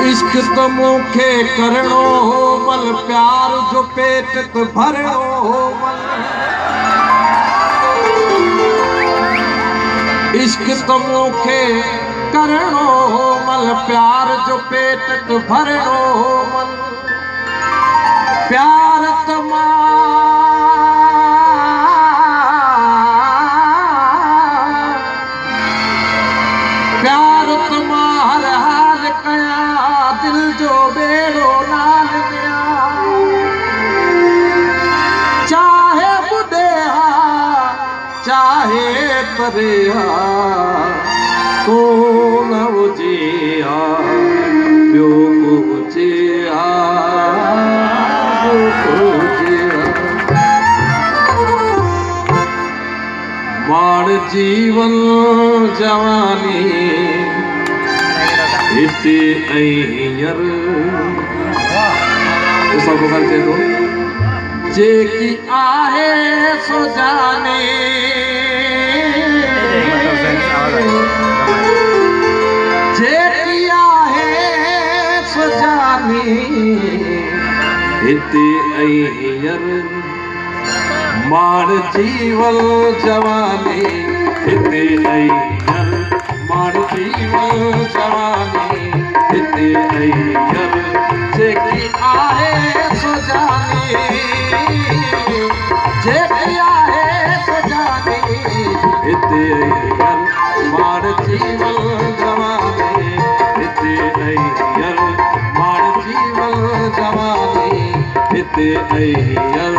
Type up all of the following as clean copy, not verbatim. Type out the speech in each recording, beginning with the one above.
इश्क तो मूंखे करणो हो मल प्यार जो पेट तो भरणो हो मल इश्क तो मूंखे करणो हो मल प्यार जो पेट तो भरणो हो मल प्यार तुम्हार हाल कया दिल जो बेड़ो नाल मिया चाहे बुढ़े चाहे परे तू न हुजिया ॿियो हुजिया बाण जीवन जवानी हिते हींअर जेकी आहे सो जाने जेकी आहे सो जाने हिते हींअर माण जीवन जवानी हिते हींअर माण जीवन जवानी हिते हींअर जेकी आहे सो जाने जेकी आहे सो जाने हिते हींअर माण जीवन जवानी हिते हींअर माण जीवन जवानी हिते हींअर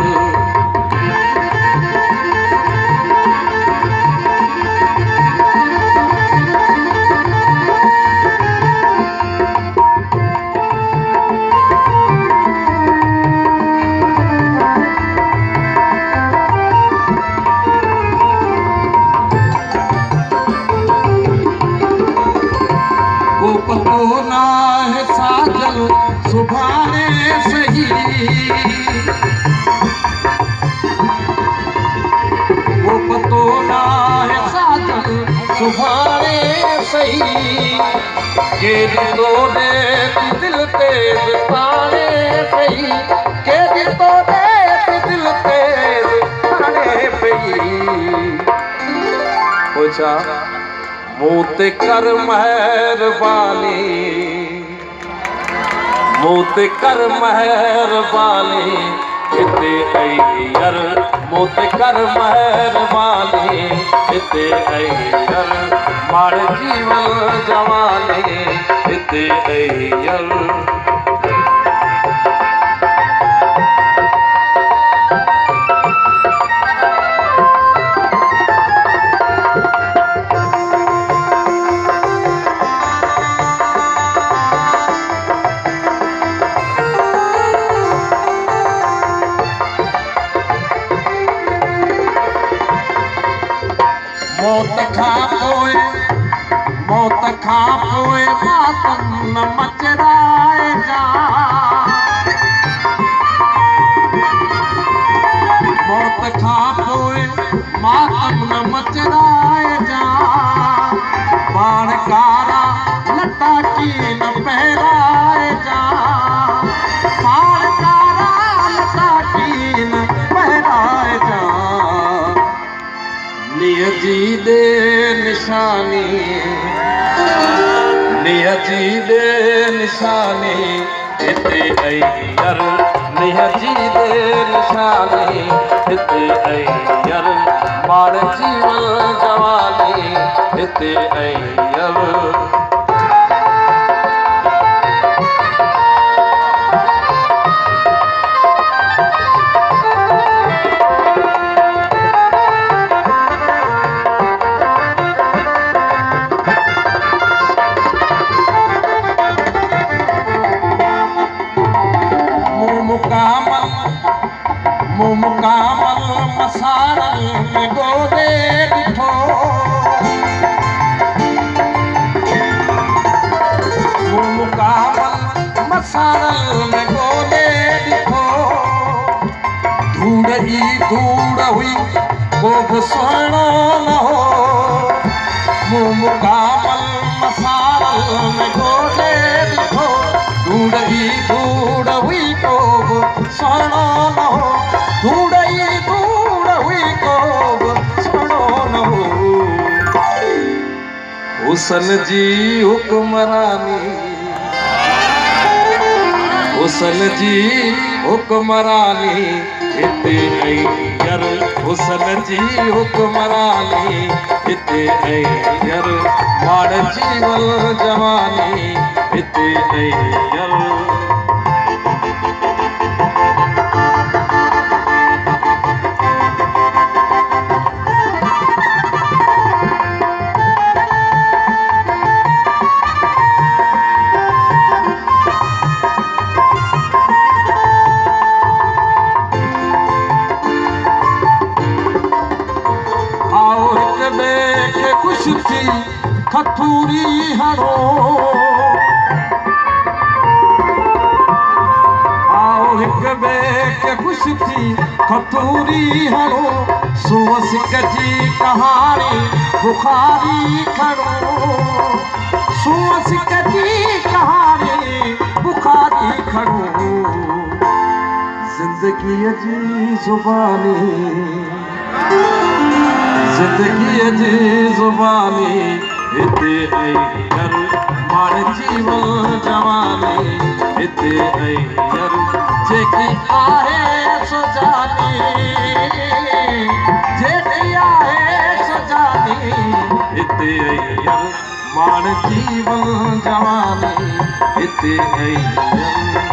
साजल सुभाणे सही वो पतो ना है साजल सुभाणे सही के तो दे दिल पे ताने सही के तो दे दिल पे ताने सही पूछा मूत कर मेहरबानी मूत कर मेहरबानी हिते हींअर मूत कर मेहरबानी हिते हींअर माण जीवन जवानी हिते हींअर मौत खां पोइ मातम न मचराए जा मौत खां पोइ मातम न मचराए जा बाण कारा लटा की न पहराए जा बाण कारा लटा की न पहराए जा नियजी दे निशानी नियजी दे निशानी हिते हींअर नियजी दे निशानी हिते हींअर माण जीवन जवानी हिते हींअर मसाणल में ॻोल्हे ॾिठो धूड़ ई धूड़ हुई को बि सुहिणो न हो मूं मुकामल मसाणल में ॻोल्हे ॾिठो धूड़ ई धूड़ हुई को बि सुहिणो न हो धूड़ ई धूड़ हुई को बि सुहिणो न हो हुसन जी हुक्मरानी हुसन जी हुक्मरानी हिते अय्यर हुसन जी हुक्मरानी हिते अय्यर माड़ जीवल जवानी हिते अय्यर खुश थी खथूरी हणो आओ हिक ॿिए खे खुश थी खथूरी हणो सुबह सिक जी कहानी बुखारी खणो सुबह सिक जी कहानी बुखारी खणो ज़िंदगीअ जी ज़ुबानी ज़िंदगीअ जी ज़ुबानी हिते अय्यर माड़ जीवल जवानी हिते अय्यर जेकी आहे सो जानी जेकी आहे सो जानी हिते अय्यर माड़ जीवल जवानी हिते अय्यर